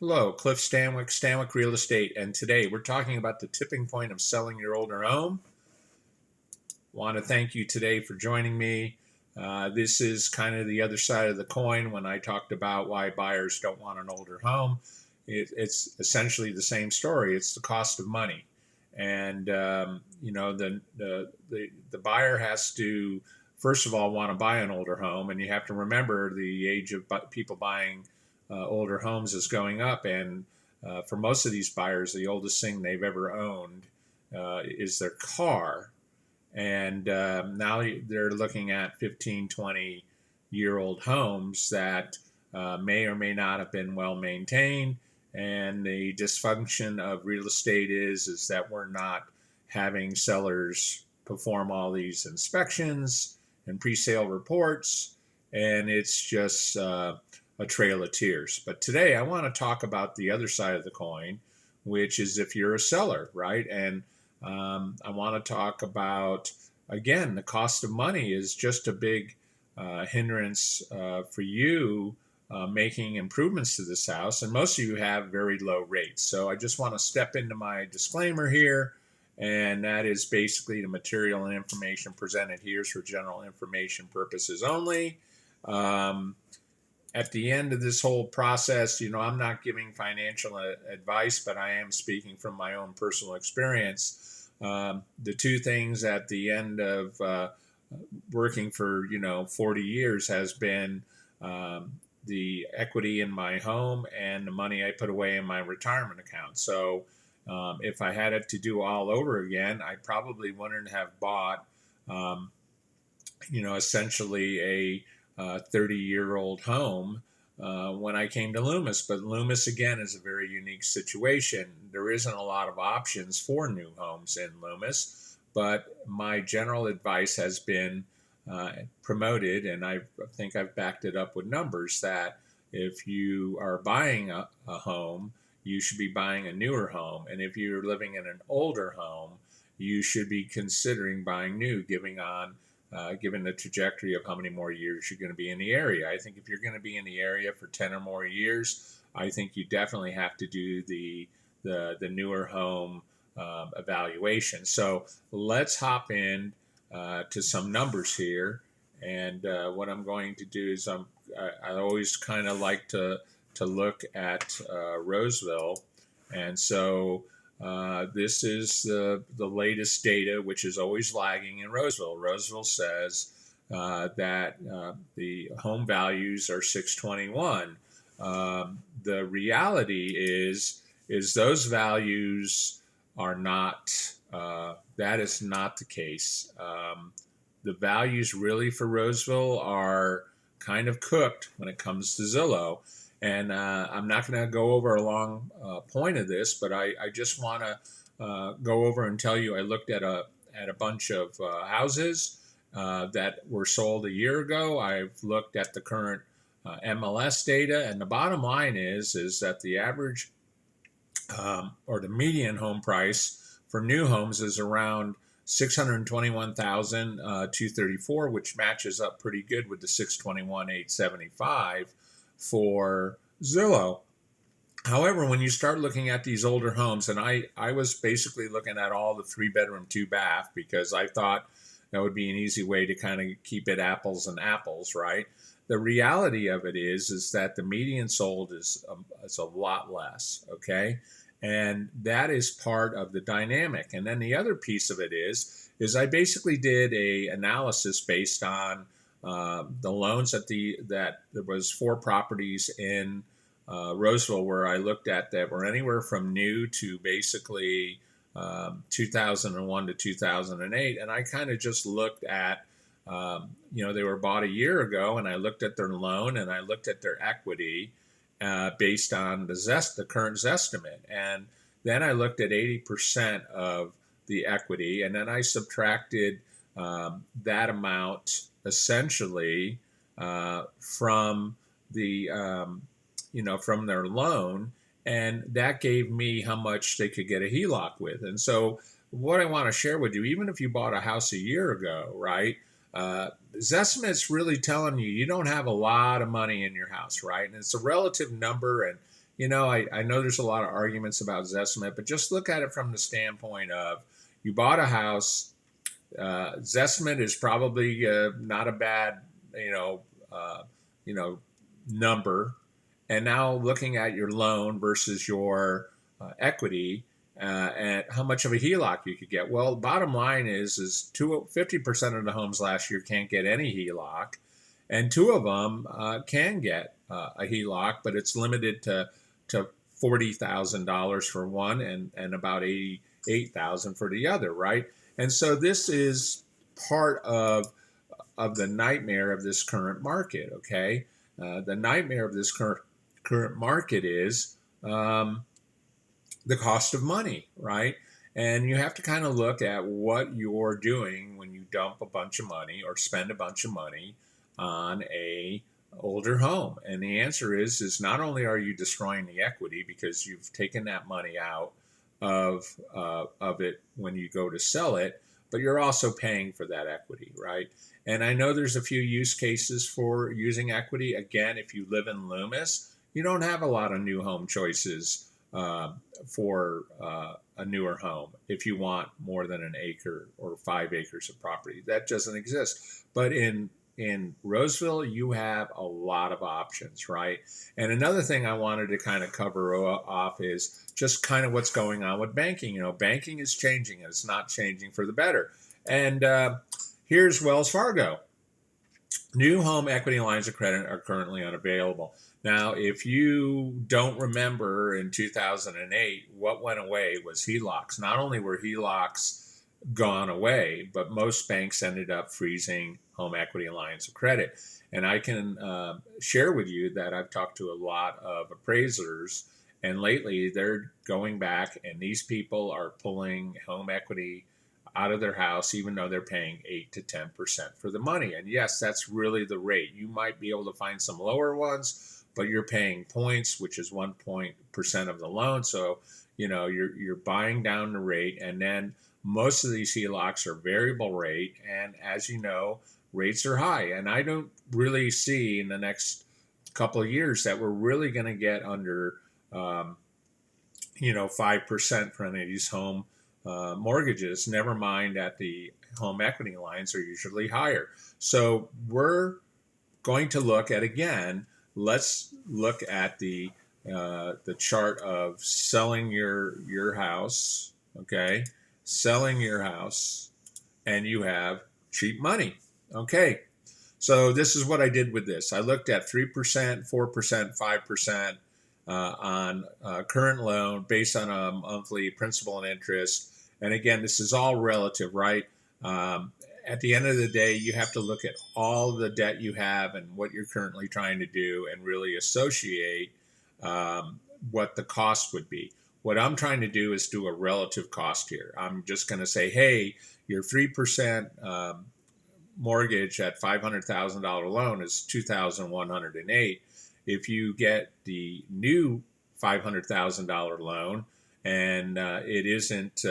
Hello, Cliff Stanwyck, Stanwyck Real Estate, and today we're talking about the tipping point of selling your older home. Want to thank you today for joining me. This is kind of the other side of the coin when I talked about why buyers don't want an older home. It's essentially the same story. It's the cost of money, and the buyer has to first of all want to buy an older home, and you have to remember the age of people buying older homes is going up, and for most of these buyers, the oldest thing they've ever owned is their car, and now they're looking at 15, 20-year-old homes that may or may not have been well maintained. And the dysfunction of real estate is that we're not having sellers perform all these inspections and pre-sale reports, and it's just a trail of tears. But today I want to talk about the other side of the coin, which is if you're a seller, right? And I want to talk about, again, the cost of money is just a big hindrance for you making improvements to this house. And most of you have very low rates. So I just want to step into my disclaimer here. And that is basically the material and information presented here is for general information purposes only. At the end of this whole process, I'm not giving financial advice, but I am speaking from my own personal experience. The two things at the end of working for 40 years has been the equity in my home and the money I put away in my retirement account. So if I had it to do all over again, I probably wouldn't have bought essentially a 30-year-old home when I came to Loomis. But Loomis, again, is a very unique situation. There isn't a lot of options for new homes in Loomis, but my general advice has been promoted, and I think I've backed it up with numbers, that if you are buying a home, you should be buying a newer home. And if you're living in an older home, you should be considering buying new, given the trajectory of how many more years you're going to be in the area. I think if you're going to be in the area for 10 or more years, I think you definitely have to do the newer home evaluation. So let's hop in to some numbers here. And what I'm going to do is I always kind of like to look at Roseville. And so this is the latest data, which is always lagging in Roseville. Roseville says that the home values are 621. The reality is those values are not. That is not the case. The values really for Roseville are kind of cooked when it comes to Zillow. And I'm not going to go over a long point of this, but I just want to go over and tell you I looked at a bunch of houses that were sold a year ago. I've looked at the current MLS data, and the bottom line is that the average or the median home price for new homes is around 621,234, which matches up pretty good with the 621,875 for Zillow. However, when you start looking at these older homes, and I was basically looking at all the 3-bedroom, 2-bath, because I thought that would be an easy way to kind of keep it apples and apples, right? The reality of it is that the median sold is a lot less, okay? And that is part of the dynamic. And then the other piece of it is I basically did a analysis based on the loans that there was 4 properties in Roseville where I looked at that were anywhere from new to basically 2001 to 2008, and I kind of just looked at they were bought a year ago, and I looked at their loan and I looked at their equity based on the current Zestimate, and then I looked at 80% of the equity, and then I subtracted that amount essentially from the from their loan, and that gave me how much they could get a HELOC with. And so what I want to share with you, even if you bought a house a year ago, right, Zestimate's really telling you don't have a lot of money in your house, right? And it's a relative number, and I know there's a lot of arguments about Zestimate, but just look at it from the standpoint of you bought a house. Zestimate is probably not a bad, you know, uh, you know, number. And now looking at your loan versus your equity, and how much of a HELOC you could get. Well, bottom line is 50% of the homes last year can't get any HELOC, and two of them can get a HELOC, but it's limited to $40,000 for one and about 88,000 for the other, right? And so this is part of the nightmare of this current market. Okay, the nightmare of this current market is the cost of money, right? And you have to kind of look at what you're doing when you dump a bunch of money or spend a bunch of money on a older home. And the answer is not only are you destroying the equity because you've taken that money out of it when you go to sell it, but you're also paying for that equity, right? And I know there's a few use cases for using equity. Again, if you live in Loomis, you don't have a lot of new home choices for a newer home if you want more than an acre or 5 acres of property. That doesn't exist. But in Roseville, you have a lot of options, right? And another thing I wanted to kind of cover off is just kind of what's going on with banking. Banking is changing, and it's not changing for the better. And here's Wells Fargo. New home equity lines of credit are currently unavailable. Now, if you don't remember in 2008, what went away was HELOCs. Not only were HELOCs gone away, but most banks ended up freezing home equity lines of credit. And I can share with you that I've talked to a lot of appraisers, and lately they're going back, and these people are pulling home equity out of their house, even though they're paying 8 to 10% for the money. And yes, that's really the rate. You might be able to find some lower ones, but you're paying points, which is 1% of the loan. So, you're buying down the rate. And then most of these HELOCs are variable rate. And as you know, rates are high. And I don't really see in the next couple of years that we're really going to get under, 5% for any of these home mortgages, never mind that the home equity lines are usually higher. So we're going to look at, again, let's look at the chart of selling your house, okay? Selling your house, and you have cheap money. Okay, so this is what I did with this. I looked at 3%, 4%, 5% on current loan based on a monthly principal and interest. And again, this is all relative, right? At the end of the day, you have to look at all the debt you have and what you're currently trying to do and really associate what the cost would be. What I'm trying to do is do a relative cost here. I'm just going to say, hey, your 3% mortgage at $500,000 loan is $2,108. If you get the new $500,000 loan, and it isn't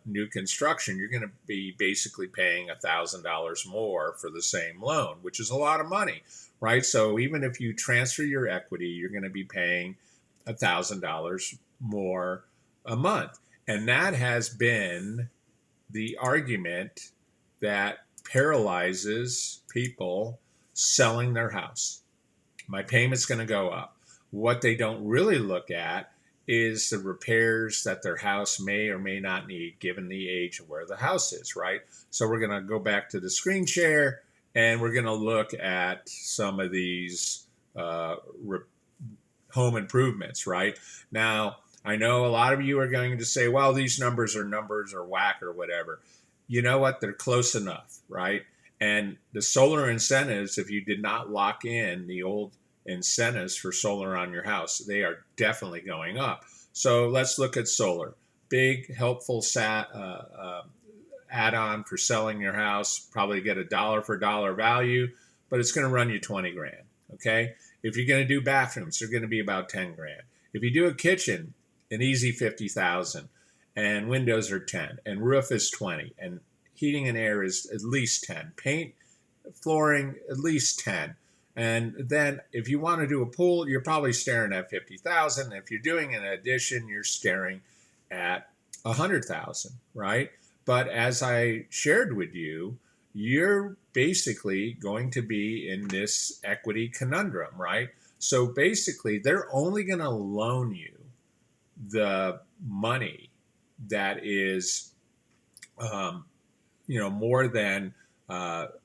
new construction, you're going to be basically paying $1,000 more for the same loan, which is a lot of money, right? So even if you transfer your equity, you're going to be paying $1,000 more a month. And that has been the argument that paralyzes people selling their house. My payment's going to go up. What they don't really look at is the repairs that their house may or may not need given the age of where the house is, right? So we're going to go back to the screen share, and we're going to look at some of these home improvements, right? Now, I know a lot of you are going to say, well, these numbers are whack or whatever. You know what? They're close enough, right? And the solar incentives, if you did not lock in the old incentives for solar on your house, they are definitely going up. So let's look at solar. Big, helpful add-on for selling your house. Probably get a dollar for dollar value, but it's going to run you 20 grand. Okay. If you're going to do bathrooms, they're going to be about 10 grand. If you do a kitchen, an easy 50,000, and windows are 10, and roof is 20, and heating and air is at least 10. Paint, flooring, at least 10. And then if you want to do a pool, you're probably staring at 50,000. If you're doing an addition, you're staring at 100,000, right? But as I shared with you, you're basically going to be in this equity conundrum, right? So basically, they're only going to loan you the money that is, um, more than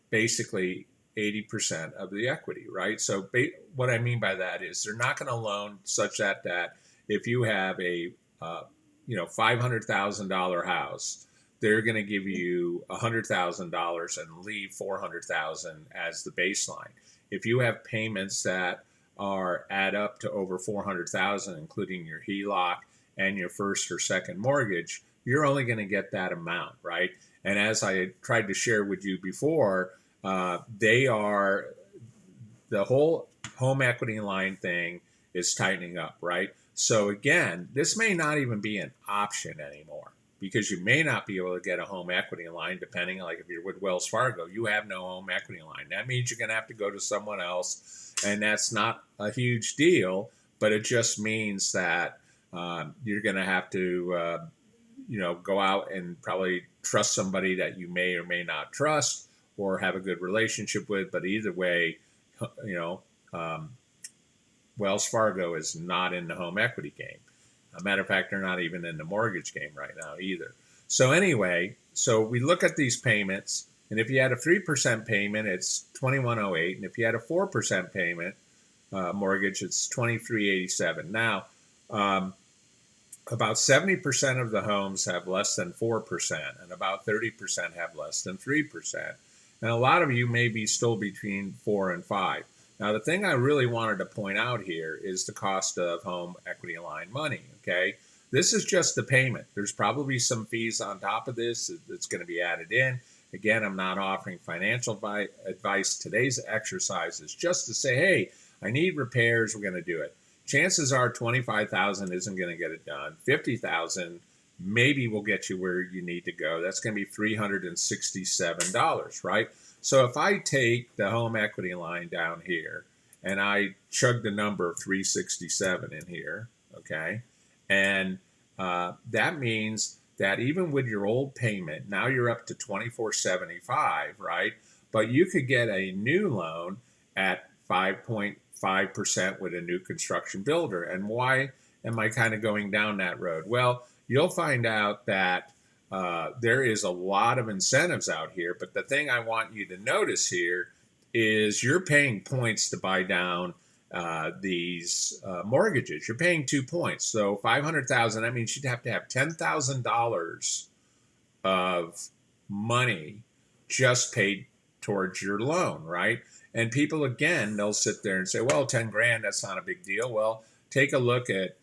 basically 80% of the equity, right? So what I mean by that is they're not going to loan such that if you have a $500,000 house, they're going to give you $100,000 and leave 400,000 as the baseline. If you have payments that are add up to over 400,000, including your HELOC and your first or second mortgage, you're only going to get that amount, right? And as I tried to share with you before, they are the whole home equity line thing is tightening up, right? So again, this may not even be an option anymore because you may not be able to get a home equity line depending, like if you're with Wells Fargo, you have no home equity line. That means you're going to have to go to someone else, and that's not a huge deal, but it just means that you're going to have to go out and probably trust somebody that you may or may not trust or have a good relationship with. But either way, you know, um, Wells Fargo is not in the home equity game. A matter of fact, they're not even in the mortgage game right now either. So anyway, so we look at these payments, and if you had a 3% payment, it's 2108, and if you had a 4% payment mortgage, it's 2387. Now, about 70% of the homes have less than 4%, and about 30% have less than 3%. And a lot of you may be still between 4 and 5. Now, the thing I really wanted to point out here is the cost of home equity line money, okay? This is just the payment. There's probably some fees on top of this that's going to be added in. Again, I'm not offering financial advice. Today's exercise is just to say, hey, I need repairs. We're going to do it. Chances are 25,000 isn't going to get it done. 50,000 maybe will get you where you need to go. That's going to be $367, right? So if I take the home equity line down here and I chug the number 367 in here, okay, and that means that even with your old payment, now you're up to 2475, right? But you could get a new loan at 5.5% with a new construction builder. And why am I kind of going down that road? Well, you'll find out that there is a lot of incentives out here. But the thing I want you to notice here is you're paying points to buy down these mortgages. You're paying 2 points. So 500,000, that means you'd have to have $10,000 of money just paid towards your loan, right? And people, again, they'll sit there and say, well, 10 grand, that's not a big deal. Well, take a look at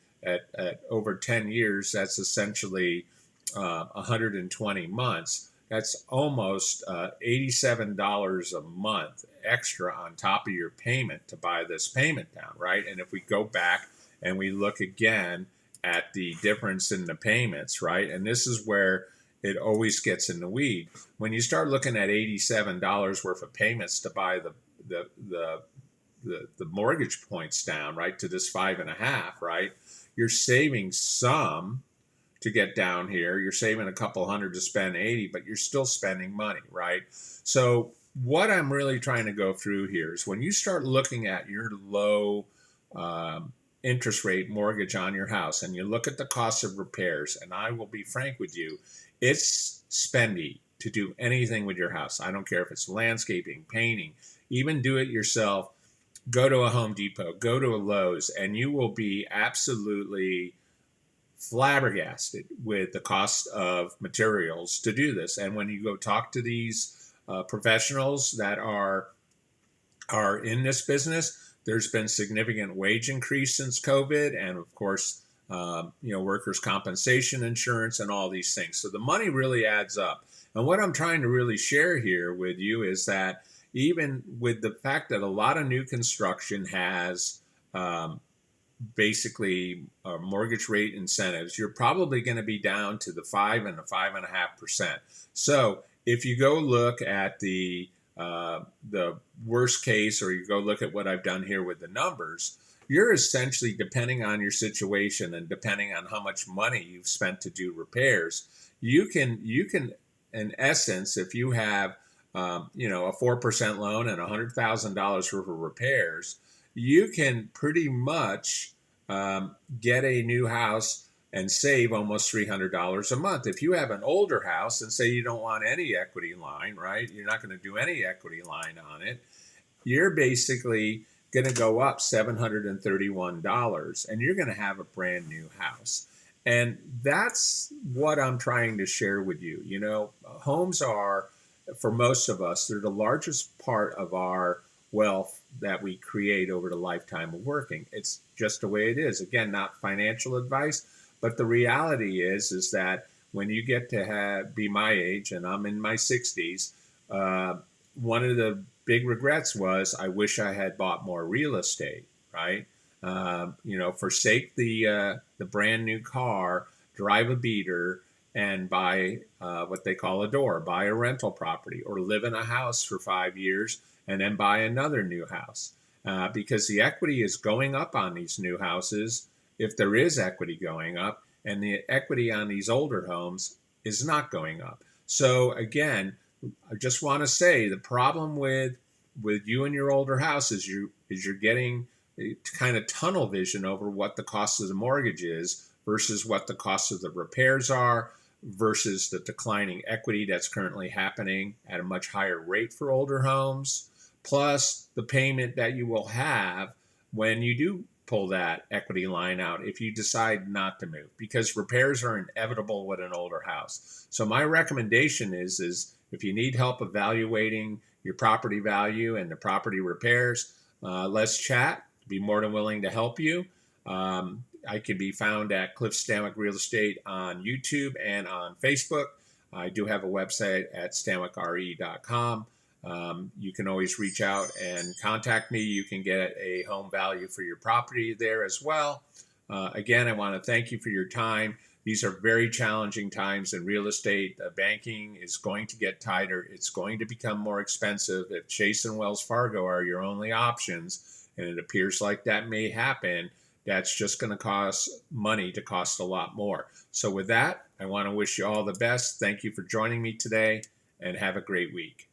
over 10 years, that's essentially 120 months. That's almost $87 a month extra on top of your payment to buy this payment down, right? And if we go back and we look again at the difference in the payments, right? And this is where it always gets in the weed. When you start looking at $87 worth of payments to buy the mortgage points down, right, to this 5.5, right? You're saving some to get down here. You're saving a couple hundred to spend 80, but you're still spending money, right? So what I'm really trying to go through here is when you start looking at your low interest rate mortgage on your house and you look at the cost of repairs, and I will be frank with you, it's spendy to do anything with your house. I don't care if it's landscaping, painting, even do it yourself. Go to a Home Depot, go to a Lowe's, and you will be absolutely flabbergasted with the cost of materials to do this. And when you go talk to these professionals that are in this business, there's been significant wage increase since COVID, and of course, workers' compensation insurance and all these things. So the money really adds up. And what I'm trying to really share here with you is that even with the fact that a lot of new construction has basically mortgage rate incentives, you're probably going to be down to the 5 and the 5.5%. So if you go look at the the worst case, or you go look at what I've done here with the numbers, you're essentially, depending on your situation and depending on how much money you've spent to do repairs, you can in essence, if you have a 4% loan and $100,000 worth of repairs, you can pretty much get a new house and save almost $300 a month. If you have an older house and say you don't want any equity line, right? You're not going to do any equity line on it. You're basically going to go up $731 and you're going to have a brand new house. And that's what I'm trying to share with you. Homes are, for most of us, they're the largest part of our wealth that we create over the lifetime of working. It's just the way it is. Again, not financial advice, but the reality is that when you get to be my age, and I'm in my 60s, one of the big regrets was I wish I had bought more real estate, right? Forsake the brand new car, drive a beater, and buy what they call a door, buy a rental property, or live in a house for 5 years and then buy another new house. Because the equity is going up on these new houses, if there is equity going up, and the equity on these older homes is not going up. So again, I just want to say the problem with you and your older house is you're getting kind of tunnel vision over what the cost of the mortgage is versus what the cost of the repairs are versus the declining equity that's currently happening at a much higher rate for older homes, plus the payment that you will have when you do pull that equity line out if you decide not to move, because repairs are inevitable with an older house. So my recommendation is if you need help evaluating your property value and the property repairs, let's chat. Be more than willing to help you. I can be found at Cliff Stanwick Real Estate on YouTube and on Facebook. I do have a website at stanwickre.com. You can always reach out and contact me. You can get a home value for your property there as well. Again, I want to thank you for your time. These are very challenging times in real estate. Banking is going to get tighter. It's going to become more expensive. If Chase and Wells Fargo are your only options, and it appears like that may happen, that's just going to cost money to cost a lot more. So with that, I want to wish you all the best. Thank you for joining me today, and have a great week.